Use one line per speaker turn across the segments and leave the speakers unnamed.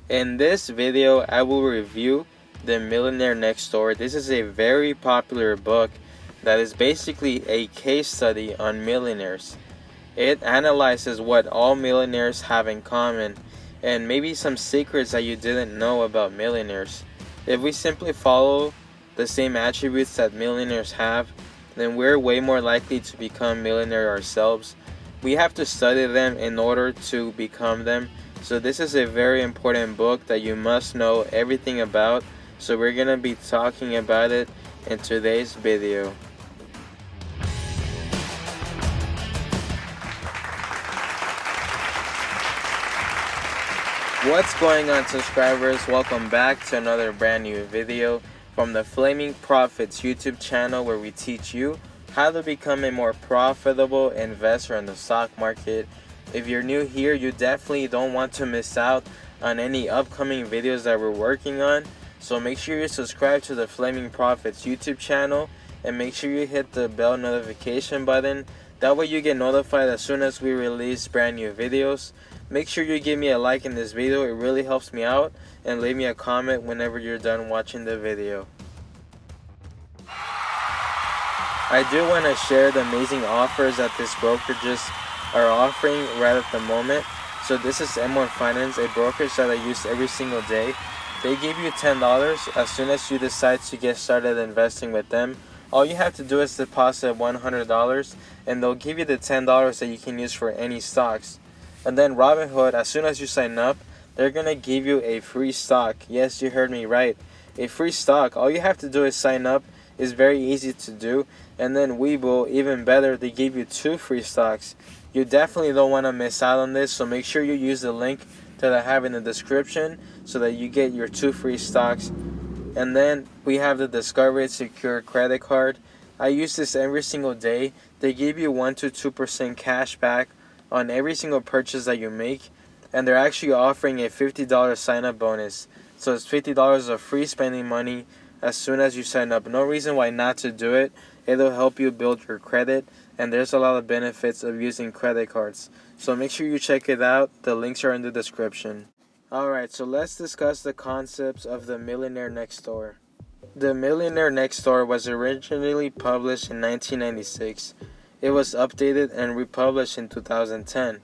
In this video, I will review The Millionaire Next Door. This is a very popular book that is basically a case study on millionaires. It analyzes what all millionaires have in common and maybe some secrets that you didn't know about millionaires. If we simply follow the same attributes that millionaires have, then we're way more likely to become millionaire ourselves. We have to study them in order to become them. So this is a very important book that you must know everything about. So we're going to be talking about it in today's video. What's going on, subscribers? Welcome back to another brand new video from the Flaming Profits YouTube channel, where we teach you how to become a more profitable investor in the stock market. If you're new here, you definitely don't want to miss out on any upcoming videos that we're working on. So make sure you subscribe to the Flaming Profits YouTube channel and make sure you hit the bell notification button. That way you get notified as soon as we release brand new videos. Make sure you give me a like in this video, it really helps me out, and leave me a comment whenever you're done watching the video. I do want to share the amazing offers that these brokerages are offering right at the moment. So this is M1 Finance, a brokerage that I use every single day. They give you $10 as soon as you decide to get started investing with them. All you have to do is deposit $100 and they'll give you the $10 that you can use for any stocks. And then Robinhood, as soon as you sign up, they're going to give you a free stock. Yes, you heard me right. A free stock. All you have to do is sign up. It's very easy to do. And then Webull, even better, they give you 2 free stocks. You definitely don't want to miss out on this, so make sure you use the link that I have in the description so that you get your 2 free stocks. And then we have the Discover Secure credit card. I use this every single day. They give you 1 to 2% cash back on every single purchase that you make, and they're actually offering a $50 sign up bonus. So it's $50 of free spending money as soon as you sign up. No reason why not to do it. It'll help you build your credit, and there's a lot of benefits of using credit cards. So make sure you check it out. The links are in the description. Alright, so let's discuss the concepts of The Millionaire Next Door. The Millionaire Next Door was originally published in 1996. It was updated and republished in 2010.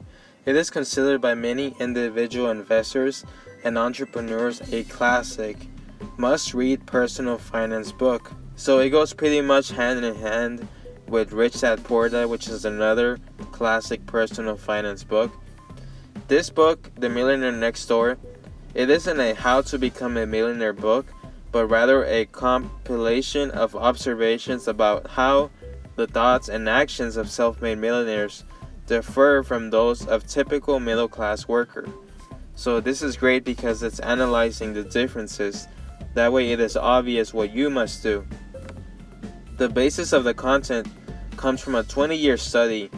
It is considered by many individual investors and entrepreneurs a classic, must-read personal finance book. So it goes pretty much hand in hand with Rich Dad Poor Dad, which is another classic personal finance book. This book, The Millionaire Next Door, it isn't a how to become a millionaire book, but rather a compilation of observations about how the thoughts and actions of self-made millionaires differ from those of typical middle-class worker. So this is great because it's analyzing the differences. That way it is obvious what you must do. The basis of the content comes from a 20-year study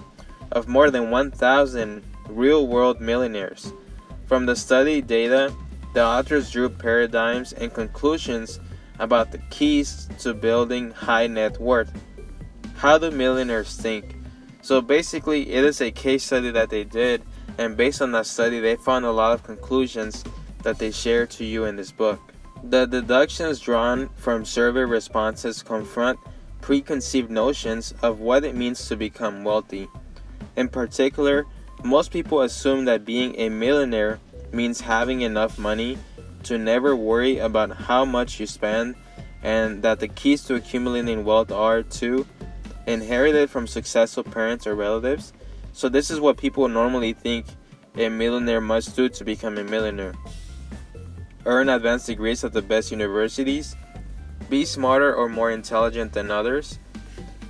of more than 1,000 real-world millionaires. From the study data, the authors drew paradigms and conclusions about the keys to building high net worth. How do millionaires think? So basically, it is a case study that they did, and based on that study, they found a lot of conclusions that they share to you in this book. The deductions drawn from survey responses confront preconceived notions of what it means to become wealthy. In particular, most people assume that being a millionaire means having enough money to never worry about how much you spend, and that the keys to accumulating wealth are to inherit it from successful parents or relatives. So this is what people normally think a millionaire must do to become a millionaire. Earn advanced degrees at the best universities, be smarter or more intelligent than others.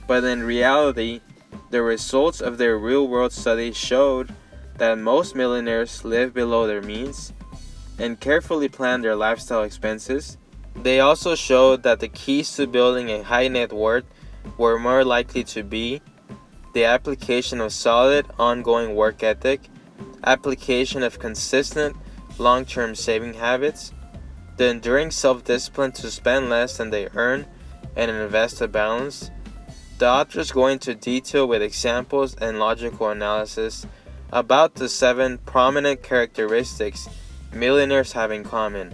But in reality, the results of their real-world studies showed that most millionaires live below their means and carefully plan their lifestyle expenses. They also showed that the keys to building a high net worth were more likely to be the application of solid, ongoing work ethic, application of consistent, long-term saving habits, the enduring self-discipline to spend less than they earn and invest a balance. The authors go into detail with examples and logical analysis about the 7 prominent characteristics millionaires have in common?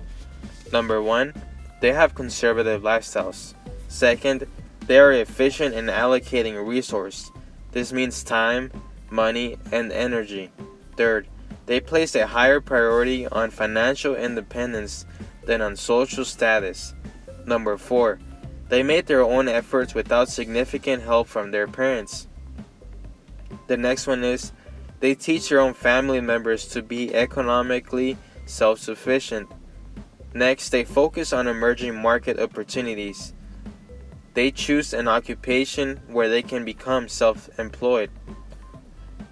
Number 1, they have conservative lifestyles. Second, they are efficient in allocating resources. This means time, money, and energy. Third, they place a higher priority on financial independence than on social status. Number 4, they made their own efforts without significant help from their parents. The next one is, they teach their own family members to be economically self-sufficient. Next, they focus on emerging market opportunities. They choose an occupation where they can become self-employed.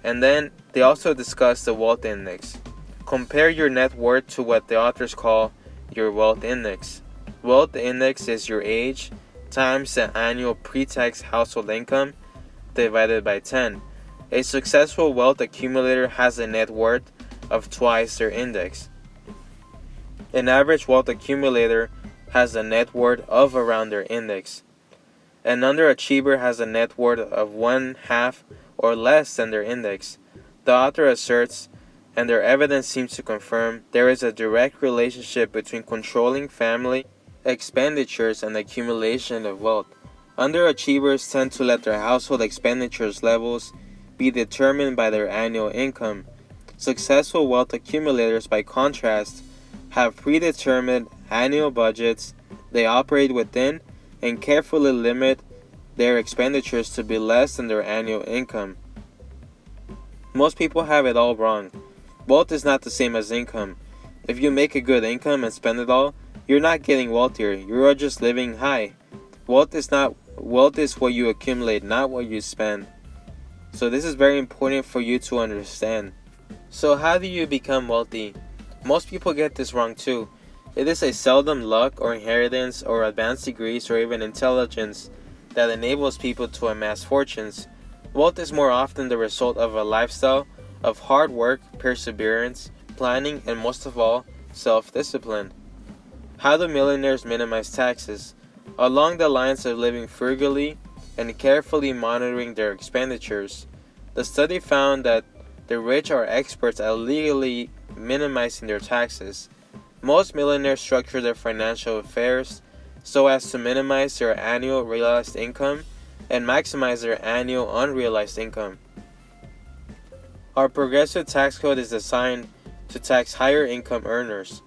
And then, they also discuss the wealth index. Compare your net worth to what the authors call your wealth index. Wealth index is your age times the annual pre-tax household income divided by 10. A successful wealth accumulator has a net worth of twice their index. An average wealth accumulator has a net worth of around their index. An underachiever has a net worth of 1/2 or less than their index. The author asserts, and their evidence seems to confirm, there is a direct relationship between controlling family expenditures and accumulation of wealth. Underachievers tend to let their household expenditures levels be determined by their annual income. Successful wealth accumulators, by contrast, have predetermined annual budgets they operate within and carefully limit their expenditures to be less than their annual income. Most people have it all wrong. Wealth is not the same as income. If you make a good income and spend it all, you're not getting wealthier. You are just living high. Wealth is what you accumulate, not what you spend. So this is very important for you to understand. So how do you become wealthy? Most people get this wrong too. It is a seldom luck or inheritance or advanced degrees or even intelligence that enables people to amass fortunes. Wealth is more often the result of a lifestyle of hard work, perseverance, planning, and most of all, self-discipline. How do millionaires minimize taxes? Along the lines of living frugally and carefully monitoring their expenditures. The study found that the rich are experts at legally minimizing their taxes. Most millionaires structure their financial affairs so as to minimize their annual realized income and maximize their annual unrealized income. Our progressive tax code is designed to tax higher income earners.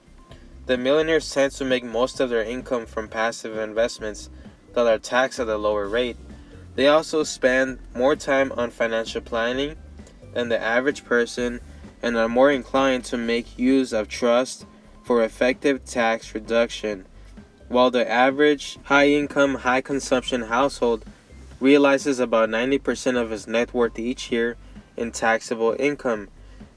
The millionaires tend to make most of their income from passive investments that are taxed at a lower rate. They also spend more time on financial planning than the average person and are more inclined to make use of trust for effective tax reduction, while the average high-income, high-consumption household realizes about 90% of its net worth each year in taxable income.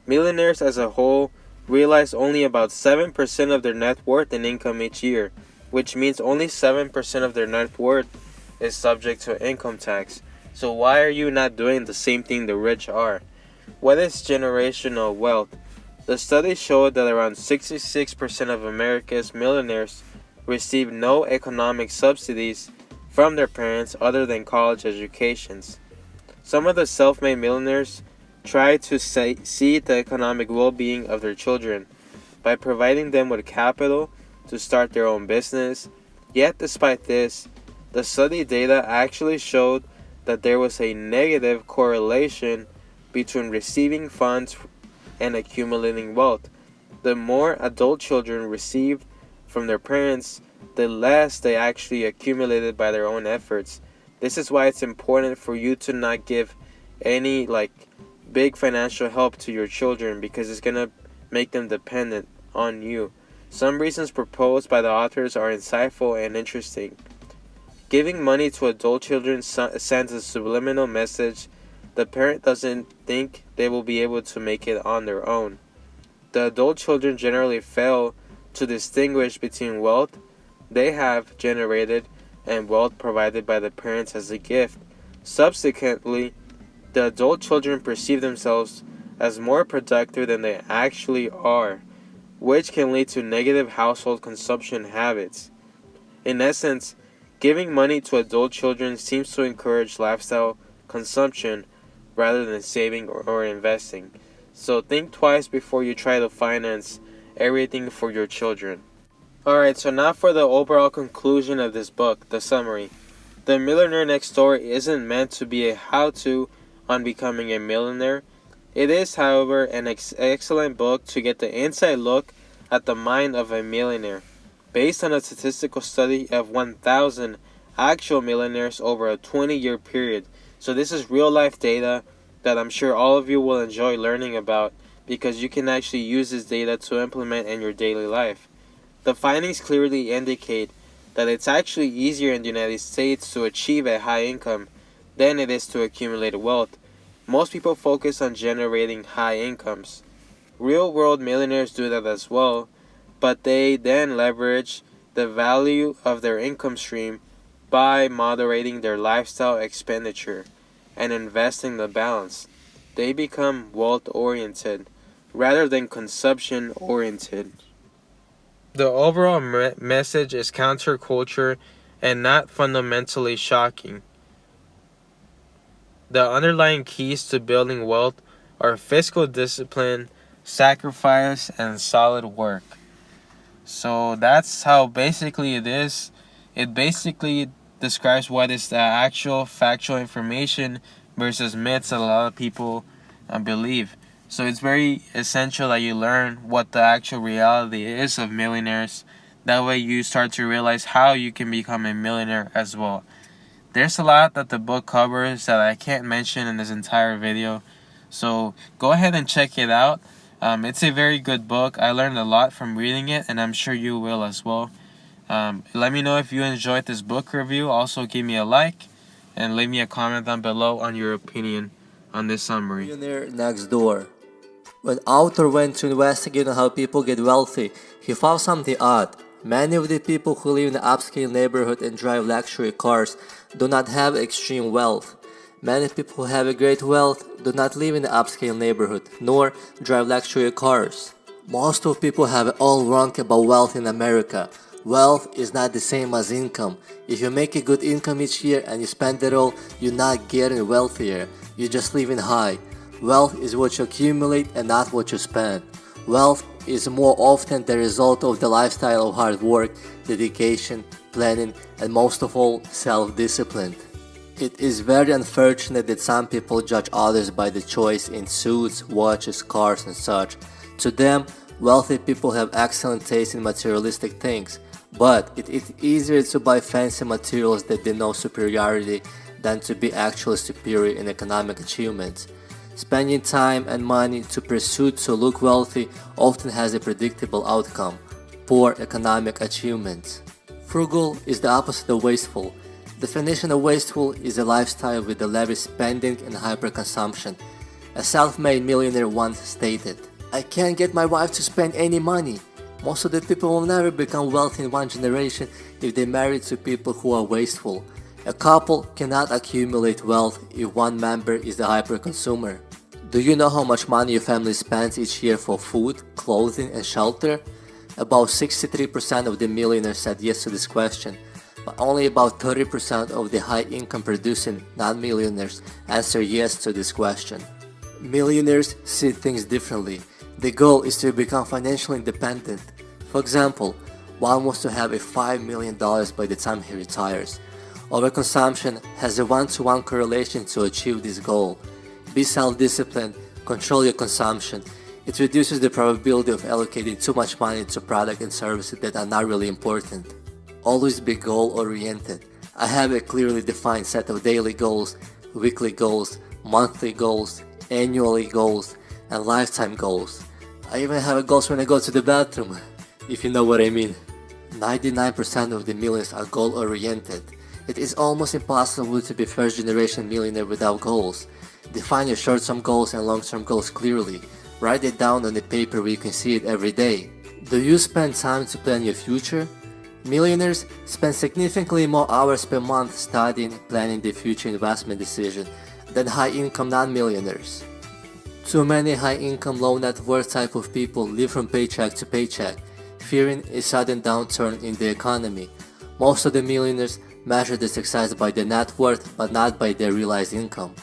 Millionaires as a whole realize only about 7% of their net worth in income each year, which means only 7% of their net worth is subject to income tax. So why are you not doing the same thing the rich are? What is generational wealth? The study showed that around 66% of America's millionaires receive no economic subsidies from their parents other than college educations. Some of the self-made millionaires try to seed the economic well-being of their children by providing them with capital to start their own business. Yet despite this, the study data actually showed that there was a negative correlation between receiving funds and accumulating wealth. The more adult children received from their parents, the less they actually accumulated by their own efforts. This is why it's important for you to not give any big financial help to your children, because it's going to make them dependent on you. Some reasons proposed by the authors are insightful and interesting. Giving money to adult children sends a subliminal message. The parent doesn't think they will be able to make it on their own. The adult children generally fail to distinguish between wealth they have generated and wealth provided by the parents as a gift. Subsequently, the adult children perceive themselves as more productive than they actually are, which can lead to negative household consumption habits. In essence, giving money to adult children seems to encourage lifestyle consumption rather than saving or investing. So think twice before you try to finance everything for your children. Alright, so now for the overall conclusion of this book, the summary. The Millionaire Next Door isn't meant to be a how-to on becoming a millionaire. It is, however, an excellent book to get the inside look at the mind of a millionaire, based on a statistical study of 1,000 actual millionaires over a 20-year period. So this is real-life data that I'm sure all of you will enjoy learning about, because you can actually use this data to implement in your daily life. The findings clearly indicate that it's actually easier in the United States to achieve a high income than it is to accumulate wealth. Most people focus on generating high incomes. Real-world millionaires do that as well, but they then leverage the value of their income stream by moderating their lifestyle expenditure and investing the balance. They become wealth-oriented rather than consumption-oriented. The overall message is counterculture and not fundamentally shocking. The underlying keys to building wealth are fiscal discipline, sacrifice, and solid work. So that's how basically it is. It basically describes what is the actual factual information versus myths that a lot of people believe. So it's very essential that you learn what the actual reality is of millionaires. That way you start to realize how you can become a millionaire as well. There's a lot that the book covers that I can't mention in this entire video. So go ahead and check it out. It's a very good book. I learned a lot from reading it, and I'm sure you will as well. Let me know if you enjoyed this book review. Also give me a like and leave me a comment down below on your opinion on this summary.
Millionaire Next Door. When author went to investigate on how people get wealthy, he found something odd. Many of the people who live in an upscale neighborhood and drive luxury cars do not have extreme wealth. Many people who have a great wealth do not live in an upscale neighborhood, nor drive luxury cars. Most of people have it all wrong about wealth in America. Wealth is not the same as income. If you make a good income each year and you spend it all, you're not getting wealthier, you're just living high. Wealth is what you accumulate and not what you spend. Wealth is more often the result of the lifestyle of hard work, dedication, planning, and most of all, self-discipline. It is very unfortunate that some people judge others by the choice in suits, watches, cars, and such. To them, wealthy people have excellent taste in materialistic things, but it is easier to buy fancy materials that denote superiority than to be actually superior in economic achievements. Spending time and money to pursue to look wealthy often has a predictable outcome: poor economic achievements. Frugal is the opposite of wasteful. Definition of wasteful is a lifestyle with a lavish spending and hyperconsumption. A self-made millionaire once stated, "I can't get my wife to spend any money." Most of the people will never become wealthy in one generation if they marry to people who are wasteful. A couple cannot accumulate wealth if one member is the hyperconsumer. Do you know how much money your family spends each year for food, clothing, and shelter? About 63% of the millionaires said yes to this question, but only about 30% of the high-income producing non-millionaires answer yes to this question. Millionaires see things differently. The goal is to become financially independent. For example, one wants to have a $5 million by the time he retires. Overconsumption has a one-to-one correlation to achieve this goal. Be self-disciplined, control your consumption. It reduces the probability of allocating too much money to products and services that are not really important. Always be goal-oriented. I have a clearly defined set of daily goals, weekly goals, monthly goals, annually goals, and lifetime goals. I even have goals when I go to the bathroom, if you know what I mean. 99% of the millionaires are goal-oriented. It is almost impossible to be first-generation millionaire without goals. Define your short-term goals and long-term goals clearly. Write it down on the paper where you can see it every day. Do you spend time to plan your future? Millionaires spend significantly more hours per month studying and planning their future investment decision than high-income non-millionaires. Too many high-income, low-net-worth type of people live from paycheck to paycheck, fearing a sudden downturn in the economy. Most of the millionaires measure their success by their net worth but not by their realized income.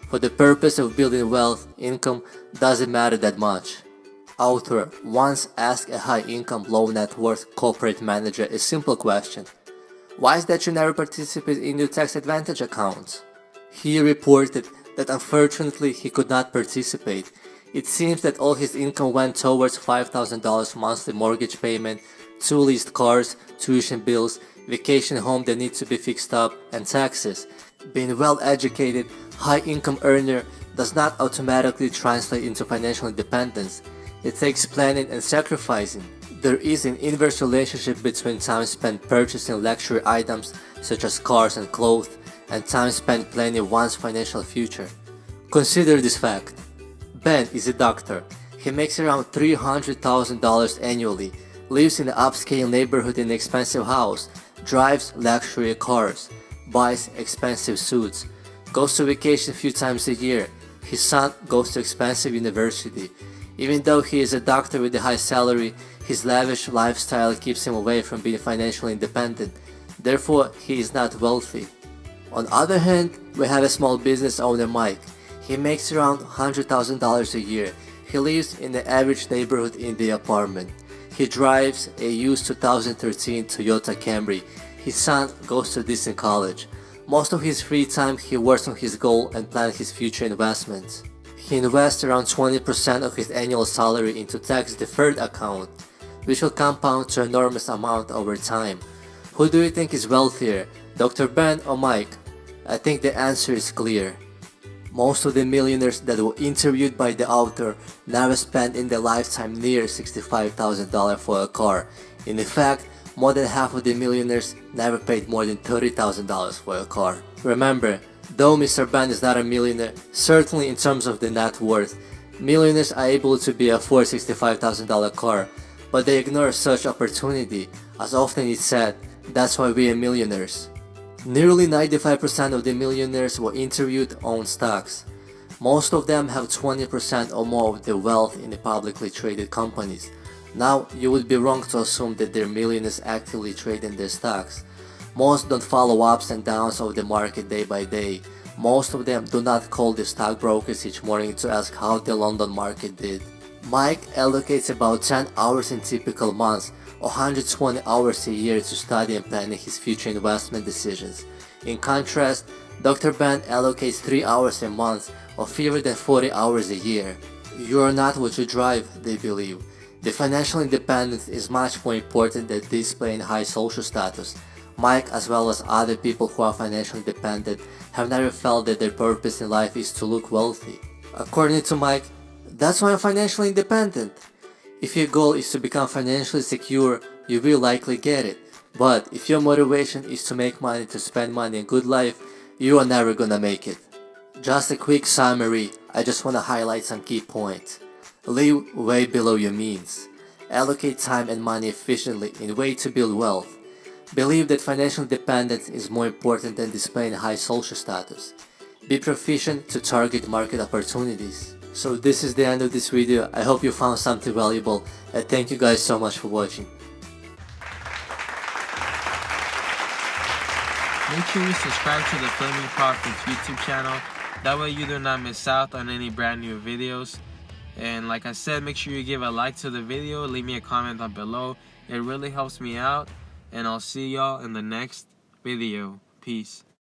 For the purpose of building wealth, income doesn't matter that much. Author once asked a high-income, low-net-worth corporate manager a simple question: "Why is that you never participate in your tax advantage accounts?" He reported that unfortunately he could not participate. It seems that all his income went towards $5,000 monthly mortgage payment, 2 leased cars, tuition bills, vacation home that needs to be fixed up, and taxes. Being well-educated, high-income earner does not automatically translate into financial independence. It takes planning and sacrificing. There is an inverse relationship between time spent purchasing luxury items such as cars and clothes and time spent planning one's financial future. Consider this fact. Ben is a doctor. He makes around $300,000 annually, lives in an upscale neighborhood in an expensive house, drives luxury cars, buys expensive suits, goes to vacation a few times a year. His son goes to expensive university. Even though he is a doctor with a high salary, his lavish lifestyle keeps him away from being financially independent. Therefore, he is not wealthy. On the other hand, we have a small business owner, Mike. He makes around $100,000 a year. He lives in an average neighborhood in the apartment. He drives a used 2013 Toyota Camry. His son goes to decent college. Most of his free time he works on his goal and plans his future investments. He invests around 20% of his annual salary into tax-deferred account, which will compound to an enormous amount over time. Who do you think is wealthier, Dr. Ben or Mike? I think the answer is clear. Most of the millionaires that were interviewed by the author never spent in their lifetime near $65,000 for a car. In fact, more than half of the millionaires never paid more than $30,000 for a car. Remember, though Mr. Ben is not a millionaire, certainly in terms of the net worth, millionaires are able to afford a $65,000 car, but they ignore such opportunity. As often is said, that's why we are millionaires. Nearly 95% of the millionaires were interviewed own stocks. Most of them have 20% or more of their wealth in the publicly traded companies. Now, you would be wrong to assume that they're millionaires actively trading their stocks. Most don't follow ups and downs of the market day by day. Most of them do not call the stockbrokers each morning to ask how the London market did. Mike allocates about 10 hours in typical months, 120 hours a year to study and planning his future investment decisions. In contrast, Dr. Ben allocates 3 hours a month or fewer than 40 hours a year. You are not what you drive, they believe. The financial independence is much more important than displaying high social status. Mike, as well as other people who are financially independent, have never felt that their purpose in life is to look wealthy. According to Mike, that's why I'm financially independent. If your goal is to become financially secure, you will likely get it. But if your motivation is to make money to spend money in good life, you are never gonna make it. Just a quick summary, I just wanna highlight some key points. Live way below your means. Allocate time and money efficiently in a way to build wealth. Believe that financial independence is more important than displaying high social status. Be proficient to target market opportunities. So this is the end of this video. I hope you found something valuable, and thank you guys so much for watching.
Make sure you subscribe to the Flaming Profits YouTube channel. That way you do not miss out on any brand new videos. And like I said, make sure you give a like to the video, leave me a comment down below. It really helps me out. And I'll see y'all in the next video. Peace.